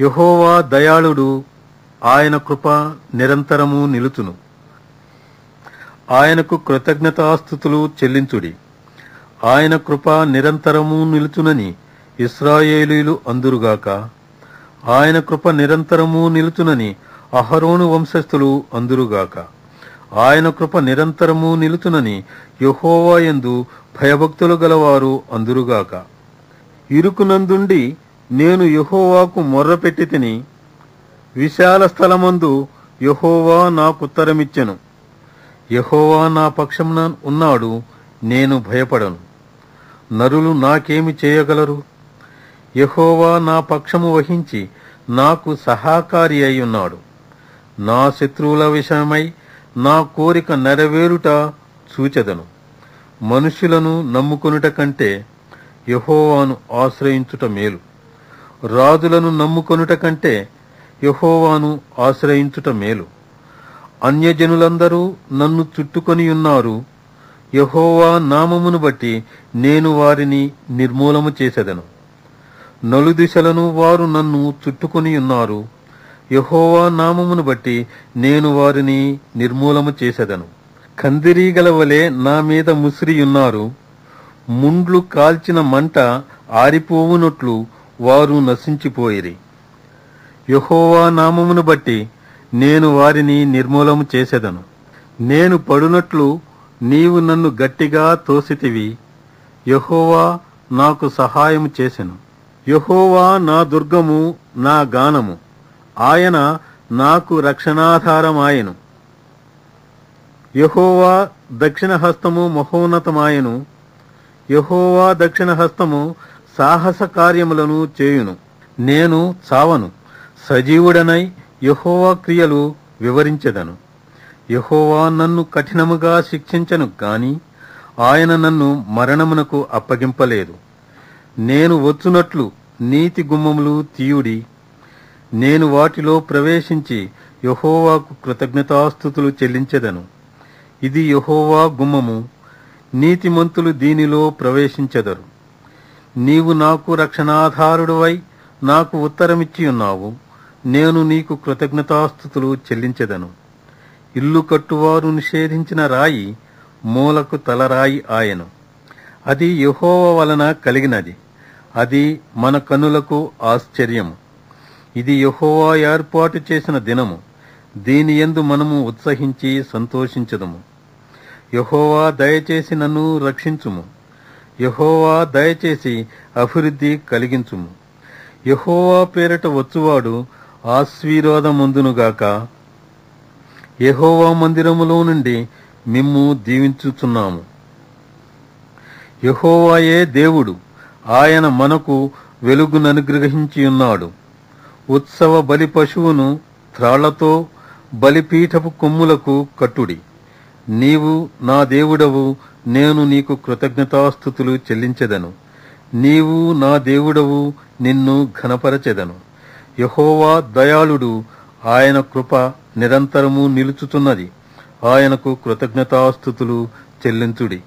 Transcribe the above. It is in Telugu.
యెహోవా దయాళుడు, ఆయన కృప నిరంతరము నిలుచును. ఆయనకు కృతజ్ఞతాస్తుతులు చెల్లించుడి. ఆయన కృప నిరంతరము నిలుచునని ఇశ్రాయేలీయులు అందురుగాక. ఆయన కృప నిరంతరము నిలుచునని అహరోను వంశస్థులు అందురుగాక. ఆయన కృప నిరంతరము నిలుచునని యెహోవా యందు భయభక్తులు గలవారు అందురుగాక. ఇరుకునందుండి నేను యెహోవాకు మొర్రపెట్టి తిని, విశాల స్థలమందు యెహోవా నాకుత్తరమిచ్చెను. యెహోవా నా పక్షమున ఉన్నాడు, నేను భయపడను. నరులు నాకేమి చేయగలరు? యెహోవా నా పక్షము వహించి నాకు సహాకారి అయి ఉన్నాడు. నా శత్రువుల విషయమై నా కోరిక నెరవేరుట చూచెదను. మనుష్యులను నమ్ముకొనుట కంటే యెహోవాను ఆశ్రయించుట మేలు. రాజులను నమ్ముకొనుట కంటే యెహోవాను ఆశ్రయించుట మేలు. అన్యజనులందరూ నన్ను చుట్టుకొని ఉన్నారు. యెహోవా నామమును బట్టి నేను వారిని నిర్మూలము చేసెదను. నలుదిశలను వారు నన్ను చుట్టుకొని ఉన్నారు. యెహోవా నామమును బట్టి నేను వారిని నిర్మూలము చేసెదను. కందిరీగల వలె నా మీద ముసిరియున్నారు. ముండ్లు కాల్చిన మంట ఆరిపోవునట్లు వారు నశించిపోయిరి. యెహోవా నామమును బట్టి నేను వారిని నిర్మూలము చేసెదను. నేను పడునట్లు నీవు నన్ను గట్టిగా తోసితివి. యెహోవా నాకు సహాయము చేసెను. యెహోవా నా దుర్గము, నా గానము. ఆయన నాకు రక్షణాధారమాయెను. యెహోవా దక్షిణ హస్తము మహోన్నతమాయెను. యెహోవా దక్షిణ హస్తము సాహస కార్యములను చేయును. నేను చావను, సజీవుడనై యెహోవా క్రియలు వివరించెదను. యెహోవా నన్ను కఠినముగా శిక్షించను గాని ఆయన నన్ను మరణమునకు అప్పగింపలేదు. నేను వచ్చునట్లు నీతి గుమ్మములు తీయుడి. నేను వాటిలో ప్రవేశించి యెహోవాకు కృతజ్ఞతాస్తుతులు చెల్లించెదను. ఇది యెహోవా గుమ్మము, నీతిమంతులు దీనిలో ప్రవేశించెదరు. నీవు నాకు రక్షణాధారుడువై నాకు ఉత్తరమిచ్చి ఉన్నావు. నేను నీకు కృతజ్ఞతాస్తుతులు చెల్లించెదను. ఇల్లు కట్టువారు నిషేధించిన రాయి మూలకు తలరాయి ఆయను. అది యెహోవా వలన కలిగినది. అది మన కన్నులకు ఆశ్చర్యము. ఇది యెహోవా ఏర్పాటు చేసిన దినము. దీని యందు మనము ఉత్సహించి సంతోషించదము. యెహోవా దయచేసి నన్ను రక్షించుము. యెహోవా దయచేసి అభివృద్ధి కలిగించుము. యెహోవా పేరట వచ్చువాడు ఆశీర్వాదమొందునుగాక. యెహోవా మందిరములో నుండి మిమ్ము దీవించుచున్నాము. యెహోవాయే దేవుడు, ఆయన మనకు వెలుగుననుగ్రహించియున్నాడు. ఉత్సవ బలి పశువును త్రాళ్లతో బలిపీఠపు కొమ్ములకు కట్టుడి. నీవు నా దేవుడవు, నేను నీకు కృతజ్ఞతాస్తుతులు చెల్లించెదను. నీవు నా దేవుడవు, నిన్ను ఘనపరచెదను. యెహోవా దయాళుడు, ఆయన కృప నిరంతరము నిలుచుతున్నది. ఆయనకు కృతజ్ఞతాస్తుతులు చెల్లించుడి.